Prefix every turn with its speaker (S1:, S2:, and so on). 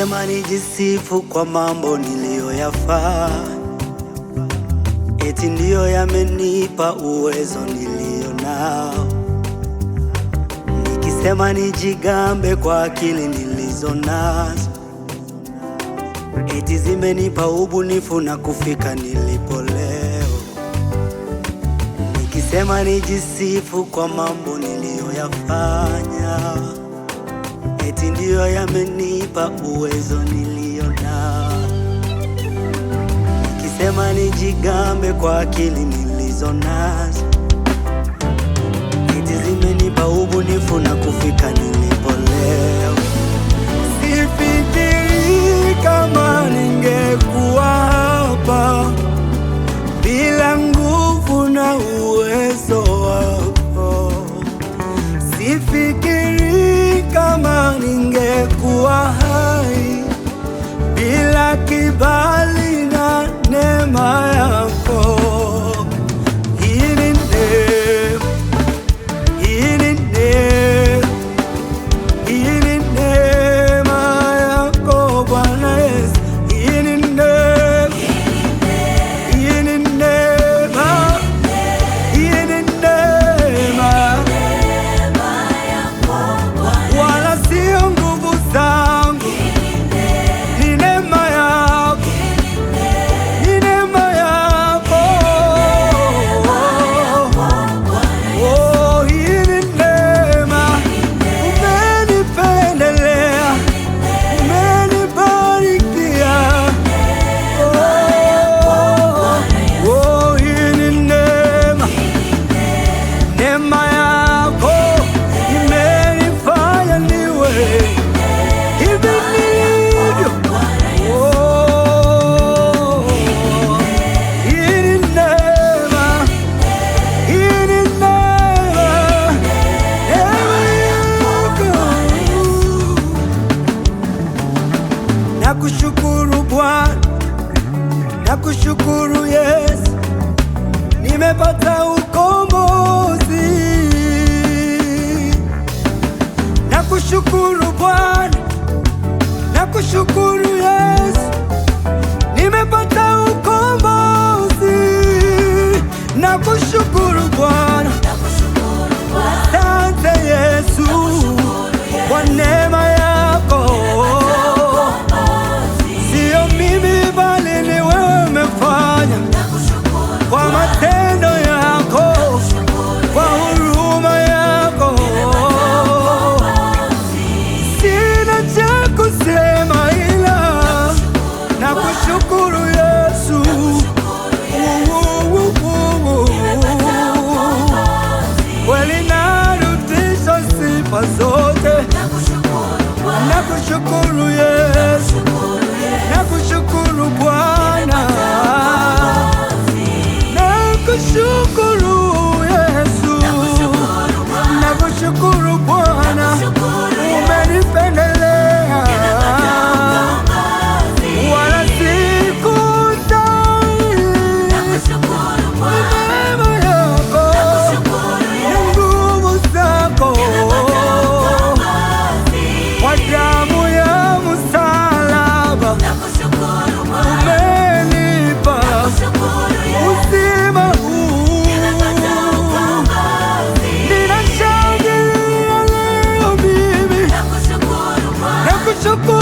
S1: Nikisema nijisifu kwa mambo niliyoyafanya, eti ndiyo yamenipa uwezo nilio nao. Nikisema nijigambe kwa akili nilizo nazo, eti zimenipa ubunifu na kufika nilipo leo. Nikisema nijisifu kwa mambo niliyoyafanya, eti ndiyo yamenipa uwezo nilio nao. Nikisema nijigambe kwa akili nilizo nazo, eti zimenipa ubunifu na kufika nilipo leo. Sifikiri kama ningekuwa hapa bila nguvu na uwezo wako. Sifikiri kama ningekuwa hai bila kibali na neema yako. Hii ni neema, hii ni neema, hii ni neema yako Bwana Yesu. Hii ni neema, hii ni neema, hii ni neema, wala sio nguvu zangu. Ni neema yako, ni neema yako. Oh, hii ni neema. Umenipendelea, umenibarikia. Oh, hii ni neema. Neema yako imenifanya niwe hivi nilivyo. Oh, hii ni neema, hii ni neema, neema yako. Nakushukuru Bwana, nakushukuru Yesu, nimepata ukombozi. Nakushukuru Bwana, nakushukuru Yesu, nimepata ukombozi. Nakushukuru Bwana, asante Yesu kwa neema yako. Sio mimi bali ni wewe umefanya, kwa matendo yako, kwa huruma yako. Sina cha kusema ila nakushukuru Yesu. Kweli narudisha sifa zote. Nakushukuru Yesu, nakushukuru Bwana, nakushukuru Yesu, nakushukuru Bwana, umenipendelea wala sikustahili. Neema yako na nguvu zako, kwa damu ya msalaba umenipa uzima huu. Ninashangilia leo mimi, nakushukuru